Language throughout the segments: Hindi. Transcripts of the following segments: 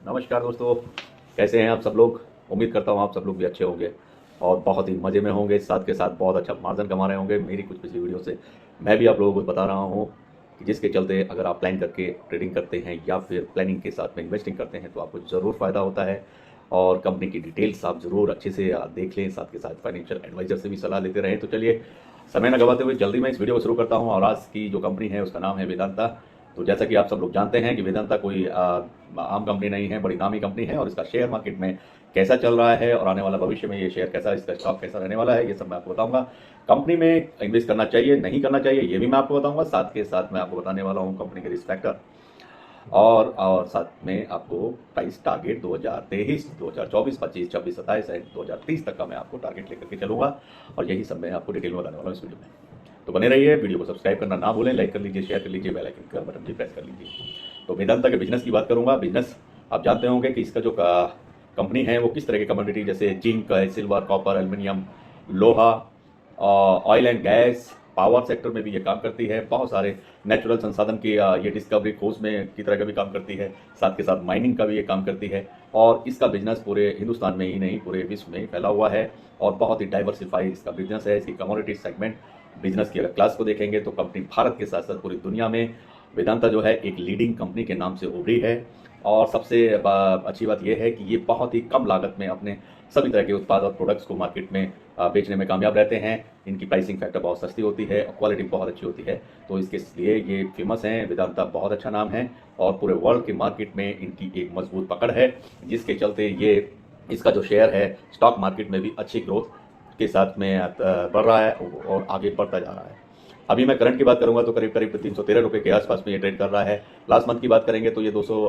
नमस्कार दोस्तों, कैसे हैं आप सब लोग। उम्मीद करता हूँ आप सब लोग भी अच्छे होंगे और बहुत ही मज़े में होंगे। साथ के साथ बहुत अच्छा मार्जिन कमा रहे होंगे। मेरी कुछ पिछली वीडियो से मैं भी आप लोगों को बता रहा हूँ कि जिसके चलते अगर आप प्लान करके ट्रेडिंग करते हैं या फिर प्लानिंग के साथ में इन्वेस्टिंग करते हैं तो आपको ज़रूर फ़ायदा होता है। और कंपनी की डिटेल्स आप ज़रूर अच्छे से देख लें, साथ के साथ फाइनेंशियल एडवाइज़र से भी सलाह लेते रहें। तो चलिए समय न गवाते हुए जल्दी मैं इस वीडियो को शुरू करता हूँ। और आज की जो कंपनी है उसका नाम है वेदांता। तो जैसा कि आप सब लोग जानते हैं कि वेदांता कोई आम कंपनी नहीं है, बड़ी नामी कंपनी है। और इसका शेयर मार्केट में कैसा चल रहा है और आने वाला भविष्य में ये शेयर कैसा, इसका स्टॉक कैसा रहने वाला है, ये सब मैं आपको बताऊंगा। कंपनी में इन्वेस्ट करना चाहिए नहीं करना चाहिए ये भी मैं आपको बताऊंगा। साथ के साथ मैं आपको बताने वाला हूँ कंपनी के रिस्क फैक्टर और साथ में आपको प्राइस टारगेट 2023, 2024, 25, 26, 27 एंड 2030 तक का मैं आपको टारगेट लेकर के चलूंगा। और यही सब मैं आपको डिटेल में बताने वाला हूँ इस वीडियो में। तो बने रहिए, वीडियो को सब्सक्राइब करना ना भूलें, लाइक कर लीजिए, शेयर कर लीजिए, बेल आइकन का बटन भी प्रेस कर लीजिए। तो वेदांता के बिजनेस की बात करूंगा। बिजनेस आप जानते होंगे कि इसका जो कंपनी है वो किस तरह की कमोडिटी जैसे जिंक है, सिल्वर, कॉपर, एल्युमिनियम, लोहा, oil and gas, power sector में भी ये काम करती है। बहुत सारे नेचुरल संसाधन की ये डिस्कवरी खोज में की तरह का भी काम करती है। साथ के साथ माइनिंग का भी ये काम करती है। और इसका बिजनेस पूरे हिंदुस्तान में ही नहीं पूरे विश्व में फैला हुआ है और बहुत ही डाइवर्सिफाई इसका बिजनेस है। इसकी कमोडिटी सेगमेंट बिजनेस की अगर क्लास को देखेंगे तो कंपनी भारत के साथ साथ पूरी दुनिया में वेदांता जो है एक लीडिंग कंपनी के नाम से उभरी है। और सबसे अच्छी बात यह है कि ये बहुत ही कम लागत में अपने सभी तरह के उत्पाद और प्रोडक्ट्स को मार्केट में बेचने में कामयाब रहते हैं। इनकी प्राइसिंग फैक्टर बहुत सस्ती होती है और क्वालिटी बहुत अच्छी होती है। तो इसके लिए ये फेमस हैं। वेदांता बहुत अच्छा नाम है और पूरे वर्ल्ड के मार्केट में इनकी एक मजबूत पकड़ है, जिसके चलते ये इसका जो शेयर है स्टॉक मार्केट में भी अच्छी ग्रोथ के साथ में बढ़ रहा है और आगे बढ़ता जा रहा है। अभी मैं करंट की बात करूंगा तो करीब करीब 313 रुपये के आसपास में ये ट्रेड कर रहा है। लास्ट मंथ की बात करेंगे तो ये 200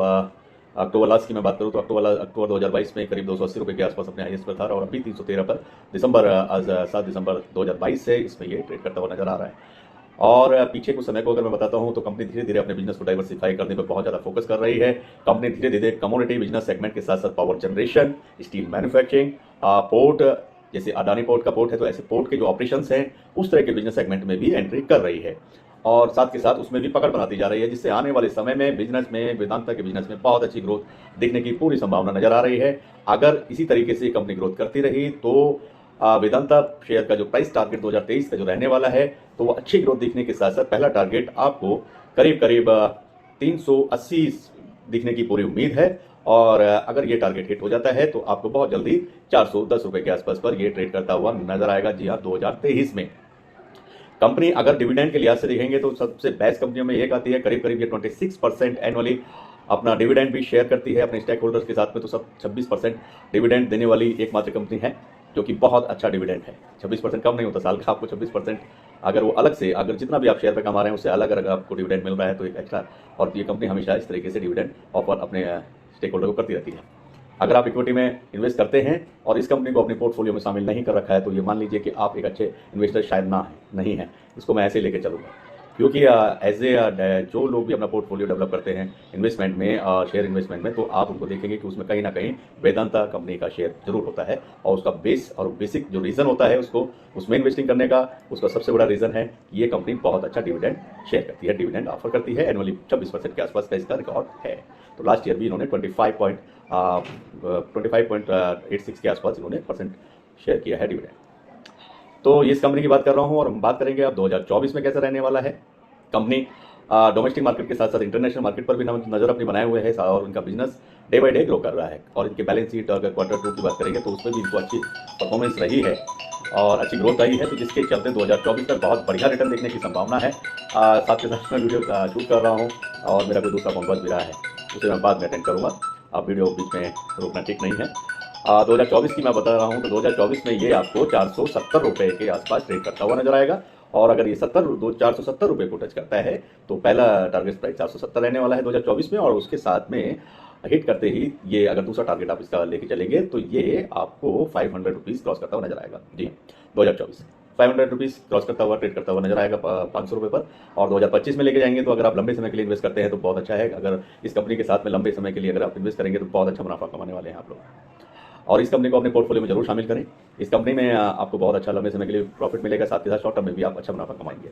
अक्टूबर लास्ट की मैं बात करूं तो अक्टूबर 2022 में करीब 280 रुपये के आसपास अपने हाईएस्ट पर था। और अभी 313 पर दिसंबर आज 7 दिसंबर 2022 से इसमें ये ट्रेड करता हुआ नजर आ रहा है। और पीछे कुछ समय को अगर मैं बताता हूं तो कंपनी धीरे धीरे अपने बिजनेस को डाइवर्सिफाई करने पर बहुत ज़्यादा फोकस कर रही है। कंपनी धीरे धीरे कमोडिटी बिजनेस सेगमेंट के साथ साथ power generation, steel manufacturing, port, जैसे अडानी पोर्ट का पोर्ट है तो ऐसे पोर्ट के जो ऑपरेशंस हैं उस तरह के बिजनेस सेगमेंट में भी एंट्री कर रही है। और साथ के साथ उसमें भी पकड़ बनाती जा रही है, जिससे आने वाले समय में बिजनेस में वेदांता के बिजनेस में बहुत अच्छी ग्रोथ दिखने की पूरी संभावना नजर आ रही है। अगर इसी तरीके से कंपनी ग्रोथ करती रही तो वेदांता शेयर का जो प्राइस टारगेट 2023 का जो रहने वाला है तो वो अच्छी ग्रोथ दिखने के साथ साथ पहला टारगेट आपको करीब करीब 380 दिखने की पूरी उम्मीद है। और अगर ये टारगेट हिट हो जाता है तो आपको बहुत जल्दी 410 रुपए के आसपास पर ये ट्रेड करता हुआ नजर आएगा। जी हाँ, 2023 में कंपनी अगर डिविडेंड के लिहाज से देखेंगे तो सबसे बेस्ट कंपनियों में एक आती है। करीब करीब ये 26% एनुअली अपना डिविडेंड भी शेयर करती है अपने स्टेक होल्डर्स के साथ में। तो सब 26% डिविडेंड देने वाली एकमात्र कंपनी है, जो कि बहुत अच्छा डिविडेंड है। 26% कम नहीं होता साल का, आपको 26% अगर वो अलग से अगर जितना भी आप शेयर पे कमा रहे हैं उससे अलग अगर आपको डिविडेंड मिल रहा है तो एक एक्स्ट्रा। और ये कंपनी हमेशा इस तरीके से डिविडेंड ऑफर अपने स्टेक होल्डर को करती रहती है। अगर आप इक्विटी में इन्वेस्ट करते हैं और इस कंपनी को अपने पोर्टफोलियो में शामिल नहीं कर रखा है तो ये मान लीजिए कि आप एक अच्छे इन्वेस्टर शायद ना है, नहीं है। इसको मैं ऐसे लेकर चलूँगा, क्योंकि एज ए जो लोग भी अपना पोर्टफोलियो डेवलप करते हैं इन्वेस्टमेंट में, शेयर इन्वेस्टमेंट में, तो आप उनको देखेंगे कि उसमें कहीं ना कहीं वेदांता कंपनी का शेयर जरूर होता है। और उसका बेस और बेसिक जो रीज़न होता है उसको उसमें इन्वेस्टिंग करने का, उसका सबसे बड़ा रीज़न है कि ये कंपनी बहुत अच्छा डिविडेंड शेयर करती है, डिविडेंड ऑफर करती है। एनुअली 26% के आसपास का इसका रिकॉर्ड है। तो लास्ट ईयर भी इन्होंने 25.86 के आसपास इन्होंने परसेंट शेयर किया है डिविडेंड। तो इस कंपनी की बात कर रहा हूं और हम बात करेंगे अब 2024 में कैसा रहने वाला है। कंपनी डोमेस्टिक मार्केट के साथ साथ इंटरनेशनल मार्केट पर भी नजर अपनी बनाए हुए है और उनका business day by day grow कर रहा है। और इनके बैलेंस शीट अगर Q2 की बात करेंगे तो उसमें भी इनको अच्छी परफॉर्मेंस रही है और अच्छी ग्रोथ आई है। तो जिसके चलते 2024 तक बहुत बढ़िया रिटर्न देखने की संभावना है। साथ के साथ मैं वीडियो शूट कर रहा हूँ और मेरा कोई दूसरा फोन बज भी रहा है, उसे मैं बाद में अटेंड करूँगा। आप वीडियो बीच में रोकना ठीक नहीं है। 2024 की मैं बता रहा हूँ तो 2024 में ये आपको 470 रुपये के आसपास ट्रेड करता हुआ नजर आएगा। और अगर ये 470 रुपये को टच करता है तो पहला टारगेट प्राइस 470 रहने वाला है 2024 में। और उसके साथ में हिट करते ही ये अगर दूसरा टारगेट आप इसका लेके चलेंगे तो ये आपको 500 रुपीज़ क्रॉस करता हुआ नजर आएगा। जी, 2024 500 रुपीज़ क्रॉस करता हुआ ट्रेड करता हुआ नजर आएगा 500 रुपये पर। और 2025 में लेके जाएंगे तो अगर आप लंबे समय के लिए इन्वेस्ट करते हैं तो बहुत अच्छा है। अगर इस कंपनी के साथ में लंबे समय के लिए अगर आप इन्वेस्ट करेंगे तो बहुत अच्छा मुनाफा कमाने वाले हैं आप लोग। और इस कंपनी को अपने पोर्टफोलियो में जरूर शामिल करें। इस कंपनी में आपको बहुत अच्छा लंबे समय के लिए प्रॉफिट मिलेगा, साथ के साथ शॉर्ट टर्म में भी आप अच्छा मुनाफा कमाएंगे।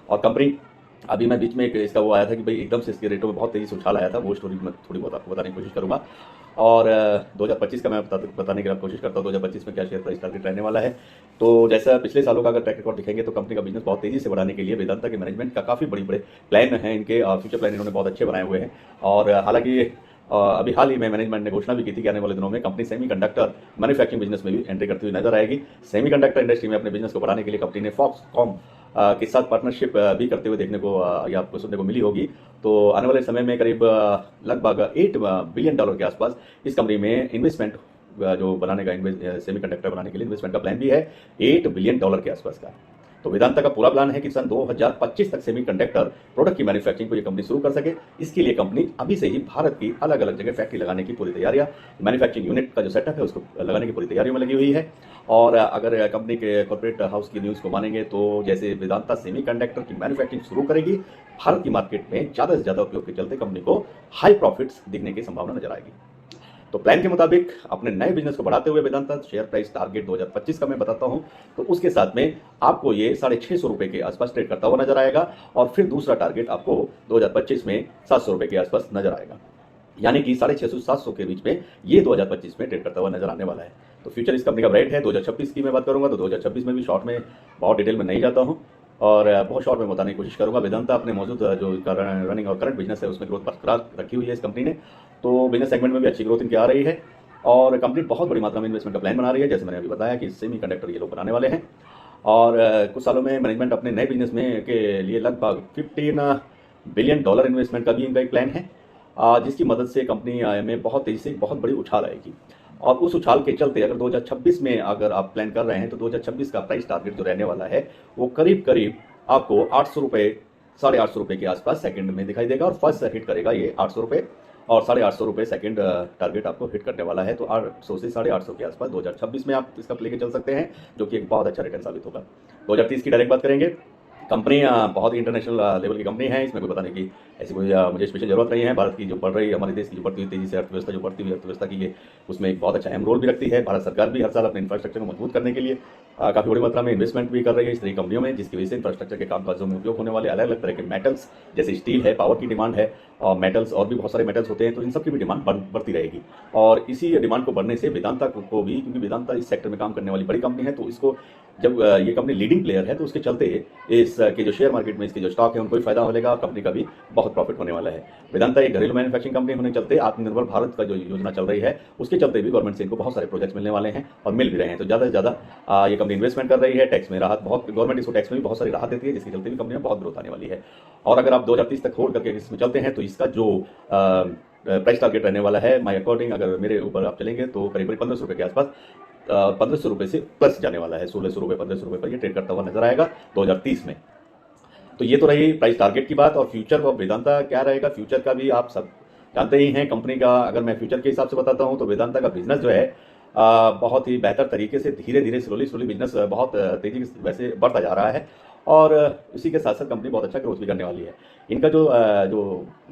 और कंपनी अभी मैं बीच में एक इसका वो आया था कि भाई एकदम से इसके रेटों में बहुत तेजी से उछाल आया था, वो स्टोरी मैं थोड़ी बहुत आपको बताने की कोशिश करूंगा। और 2025 का मैं बताने की कोशिश करता हूँ 2025 में क्या शेयर प्राइस टारगेट रहने वाला है। तो जैसा पिछले सालों का अगर ट्रैक रिकॉर्ड दिखेंगे तो कंपनी का बिजनेस बहुत तेजी से बढ़ाने के लिए वेदांता के मैनेजमेंट का काफ़ी बड़े बड़े प्लान हैं, इनके फ्यूचर प्लान इन्होंने बहुत अच्छे बनाए हुए हैं। और हालांकि अभी हाल ही में मैनेजमेंट ने घोषणा भी की थी कि आने वाले दिनों में कंपनी सेमीकंडक्टर मैन्युफैक्चरिंग बिजनेस में भी एंट्री करती हुई नजर आएगी। सेमीकंडक्टर इंडस्ट्री में अपने बिजनेस को बढ़ाने के लिए कंपनी ने फॉक्सकॉम के साथ पार्टनरशिप भी करते हुए देखने को या आपको सुनने को मिली होगी। तो आने वाले समय में करीब लगभग $8 बिलियन के आसपास इस कंपनी में इन्वेस्टमेंट जो बनाने का सेमीकंडक्टर बनाने के लिए इन्वेस्टमेंट का प्लान भी है $8 बिलियन के आसपास का। तो वेदांता का पूरा प्लान है कि सन 2025 तक सेमीकंडक्टर प्रोडक्ट की मैन्युफैक्चरिंग को ये कंपनी शुरू कर सके। इसके लिए कंपनी अभी से ही भारत की अलग अलग जगह फैक्ट्री लगाने की पूरी तैयारियां, मैन्युफैक्चरिंग यूनिट का जो सेटअप है उसको लगाने की पूरी तैयारियों में लगी हुई है। और अगर कंपनी के कॉर्पोरेट हाउस की न्यूज़ को मानेंगे तो जैसे वेदांता सेमीकंडक्टर की मैन्युफैक्चरिंग शुरू करेगी, भारत की मार्केट में ज़्यादा से ज़्यादा उपयोग के चलते कंपनी को हाई प्रॉफिट्स दिखने की संभावना नजर आएगी। तो प्लान के मुताबिक अपने नए बिजनेस को बढ़ाते हुए वेदांता शेयर प्राइस टारगेट 2025 का मैं बताता हूं, तो उसके साथ में आपको ये ₹650 के आसपास ट्रेड करता हुआ नजर आएगा। और फिर दूसरा टारगेट आपको 2025 में ₹700 के आसपास नजर आएगा, यानी कि 650-700 के बीच में ये 2025 में ट्रेड करता हुआ नजर आने वाला है। तो फ्यूचर इस कंपनी का ब्राइट है। 2026 की मैं बात करूंगा तो 2026 में भी शॉर्ट में बहुत डिटेल में नहीं जाता हूँ और बहुत शॉर्ट में बताने की कोशिश करूंगा। वेदांता अपने मौजूद जो रनिंग और करंट बिजनेस है उसमें ग्रोथ बरकरार रखी हुई है इस कंपनी ने। तो बिजनेस सेगमेंट में भी अच्छी ग्रोथ इनकी आ रही है और कंपनी बहुत बड़ी मात्रा में इन्वेस्टमेंट का प्लान बना रही है, जैसे मैंने अभी बताया कि सेमीकंडक्टर ये लोग बनाने वाले हैं। और कुछ सालों में मैनेजमेंट अपने नए बिजनेस में के लिए लगभग $15 बिलियन इन्वेस्टमेंट का भी इनका एक प्लान है, जिसकी मदद से कंपनी में बहुत तेजी से बहुत बड़ी उछाल आएगी। और उस उछाल के चलते अगर 2026 में अगर आप प्लान कर रहे हैं तो 2026 का प्राइस टारगेट जो रहने वाला है वो करीब करीब आपको ₹800 ₹850 के आसपास सेकंड में दिखाई देगा। और फर्स्ट हिट करेगा ये ₹800 और ₹850 सेकंड टारगेट आपको हिट करने वाला है। तो 800 से 850 के आसपास 2026 में आप इसका लेके चल सकते हैं, जो कि एक बहुत अच्छा रिटर्न साबित होगा। 2030 की डायरेक्ट बात करेंगे। कंपनी बहुत ही इंटरनेशनल लेवल की कंपनी है, इसमें कोई बताने की ऐसी कोई मुझे स्पेशल जरूरत नहीं है। भारत की जो बढ़ रही हमारे देश की जो बढ़ती हुई तेजी से अर्थव्यवस्था जो बढ़ती हुई अर्थव्यवस्था की ये उसमें एक बहुत अच्छा अहम रोल भी रखती है। भारत सरकार भी हर साल अपने इंफ्रास्ट्रक्चर को मजबूत करने के लिए काफ़ी बड़ी मात्रा में इन्वेस्टमेंट भी कर रही है इस तरह की कंपनियों में, जिसकी वजह से इंफ्रास्ट्रक्चर के कामकाजों में उपयोग होने वाले अलग अलग तरह के मेटल्स जैसे स्टील है, पावर की डिमांड है और मेटल्स और भी बहुत सारे मेटल्स होते हैं, तो इन सब की भी डिमांड बढ़ती रहेगी। और इसी डिमांड को बढ़ने से वेदांता को भी, क्योंकि वेदांता इस सेक्टर में काम करने वाली बड़ी कंपनी है, तो इसको जब ये कंपनी लीडिंग प्लेयर है तो उसके चलते इसके जो शेयर मार्केट में इसके जो स्टॉक है उनको भी फायदा मिलेगा और कंपनी का भी बहुत प्रॉफिट होने वाला है। वेदांता एक घरेलू मैन्युफैक्चरिंग कंपनी होने चलते आत्मनिर्भर भारत का जो योजना चल रही है उसके चलते भी गवर्नमेंट से इनको बहुत सारे प्रोजेक्ट्स मिलने वाले हैं और मिल भी रहे हैं। तो ज़्यादा से ज़्यादा ये कंपनी इन्वेस्टमेंट कर रही है, टैक्स में राहत बहुत, गवर्नमेंट इसको टैक्स में भी बहुत सारी राहत देती है, जिसके चलते भी कंपनी में बहुत ग्रोथ आने वाली है। और अगर आप 2030 तक होल्ड करके इसमें चलते हैं तो इसका जो प्राइस टारगेट रहने वाला है माई अकॉर्डिंग, अगर मेरे ऊपर आप चलेंगे तो करीब करीब ₹1500 के आसपास, ₹1500 से प्लस जाने वाला है। ₹1600 ₹1500 पर ये ट्रेड करता हुआ नजर आएगा 2030 में। तो ये तो रही प्राइस टारगेट की बात। और फ्यूचर ऑफ वेदांता क्या रहेगा, फ्यूचर का भी आप सब जानते ही हैं। कंपनी का अगर मैं फ्यूचर के हिसाब से बताता हूं तो वेदांता का बिजनेस जो है बहुत ही बेहतर तरीके से धीरे धीरे स्लोली बिजनेस बहुत तेजी से वैसे बढ़ता जा रहा है और इसी के साथ साथ कंपनी बहुत अच्छा ग्रोथ भी करने वाली है। इनका जो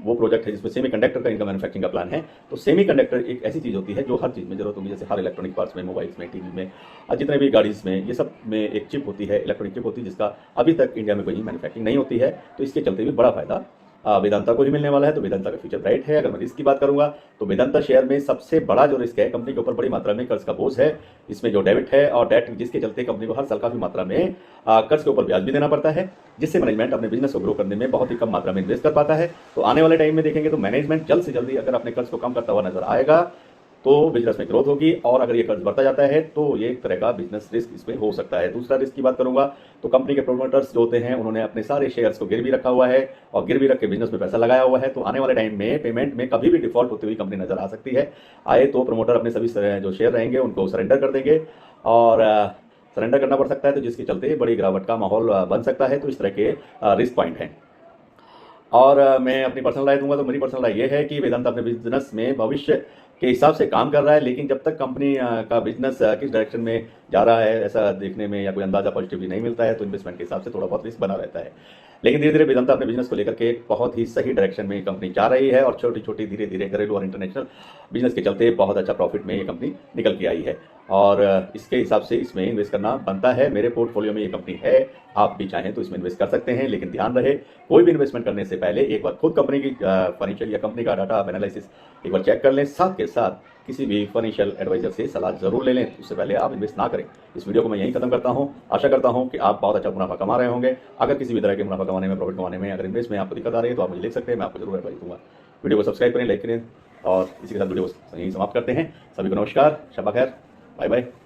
वो प्रोजेक्ट है जिसमें सेमीकंडक्टर का इनका मैन्युफैक्चरिंग का प्लान है, तो सेमीकंडक्टर एक ऐसी चीज़ होती है जो हर चीज़ में जरूरत होगी, जैसे हर इलेक्ट्रॉनिक पार्ट्स में, मोबाइल्स में, टीवी में, जितने भी गाड़ीज में, ये सब में एक चिप होती है, इलेक्ट्रॉनिक चिप होती है, जिसका अभी तक इंडिया में कोई मैन्युफैक्चरिंग नहीं होती है। तो इसके चलते भी बड़ा फायदा वेदांता को ही मिलने वाला है। तो वेदांता का फ्यूचर ब्राइट है। अगर मैं रिस्क की बात करूंगा तो वेदांता शेयर में सबसे बड़ा जो रिस्क है, कंपनी के ऊपर बड़ी मात्रा में कर्ज का बोझ है। इसमें जो डेबिट है और डेट, जिसके चलते कंपनी को हर साल काफी मात्रा में कर्ज के ऊपर ब्याज भी देना पड़ता है, जिससे मैनेजमेंट अपने बिजनेस को ग्रो करने में बहुत ही कम मात्रा में इन्वेस्ट कर पाता है। तो आने वाले टाइम में देखेंगे तो मैनेजमेंट जल्द से जल्दी अगर अपने कर्ज को कम करता हुआ नजर आएगा तो बिजनेस में ग्रोथ होगी। और अगर ये कर्ज बढ़ता जाता है तो ये एक तरह का बिजनेस रिस्क इसमें हो सकता है। दूसरा रिस्क की बात करूंगा तो कंपनी के प्रोमोटर्स जो होते हैं उन्होंने अपने सारे शेयर्स को गिरवी रखा हुआ है और गिरवी रख के बिजनेस में पैसा लगाया हुआ है। तो आने वाले टाइम में पेमेंट में कभी भी डिफॉल्ट होती हुई कंपनी नजर आ सकती है। आए तो प्रोमोटर अपने सभी जो शेयर रहेंगे उनको सरेंडर कर देंगे और सरेंडर करना पड़ सकता है, तो जिसके चलते बड़ी गिरावट का माहौल बन सकता है। तो इस तरह के रिस्क पॉइंट हैं। और मैं अपनी पर्सनल राय दूंगा तो मेरी पर्सनल राय ये है कि वेदांत अपने बिजनेस में भविष्य के हिसाब से काम कर रहा है, लेकिन जब तक कंपनी का बिजनेस किस डायरेक्शन में जा रहा है ऐसा देखने में या कोई अंदाजा पॉजिटिवली नहीं मिलता है, तो इन्वेस्टमेंट के हिसाब से थोड़ा बहुत रिस्क बना रहता है। लेकिन धीरे धीरे वेदांता अपने बिजनेस को लेकर के एक बहुत ही सही डायरेक्शन में कंपनी जा रही है और छोटी छोटी धीरे धीरे घरेलू और इंटरनेशनल बिजनेस के चलते बहुत अच्छा प्रॉफिट में ये कंपनी निकल के आई है और इसके हिसाब से इसमें इन्वेस्ट करना बनता है। मेरे पोर्टफोलियो में ये कंपनी है, आप भी चाहें तो इसमें इन्वेस्ट कर सकते हैं, लेकिन ध्यान रहे कोई भी इन्वेस्टमेंट करने से पहले एक बार खुद कंपनी की फाइनेंशियल या कंपनी का डाटा एनालिसिस एक बार चेक कर लें। साथ के साथ किसी भी फाइनेंशियल एडवाइजर से सलाह जरूर ले लें, उससे पहले आप इन्वेस्ट ना करें। इस वीडियो को मैं यहीं खत्म करता हूं। आशा करता हूं कि आप बहुत अच्छा मुनाफा कमा रहे होंगे। अगर किसी भी तरह के मुनाफा कमाने में, प्रॉफिट कमाने में, अगर इन्वेस्ट में आपको दिक्कत आ रही है तो आप मुझे लिख सकते हैं, मैं आपको जरूर एडवाइस दूंगा। वीडियो को सब्सक्राइब करें, लाइक करें और इसी के साथ वीडियो को यहीं समाप्त करते हैं। सभी को नमस्कार, शब्बा खैर, बाय बाय।